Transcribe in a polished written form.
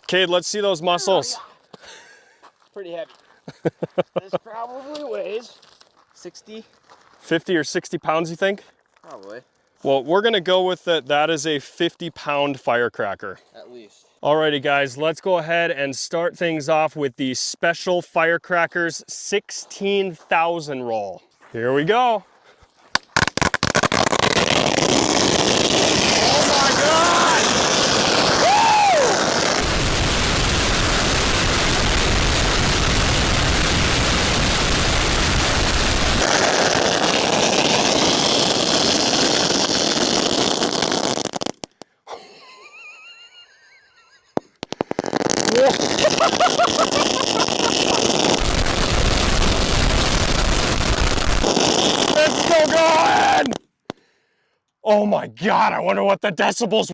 Cade, let's see those muscles. Oh, yeah. Pretty heavy. This probably weighs 60. 50 or 60 pounds, you think? Probably. Well, we're gonna go with that. That is a 50-pound firecracker. At least. Alrighty guys, let's go ahead and start things off with the Special Firecrackers 16,000 roll. Here we go. Oh my God! It's still going! Oh my God, I wonder what the decibels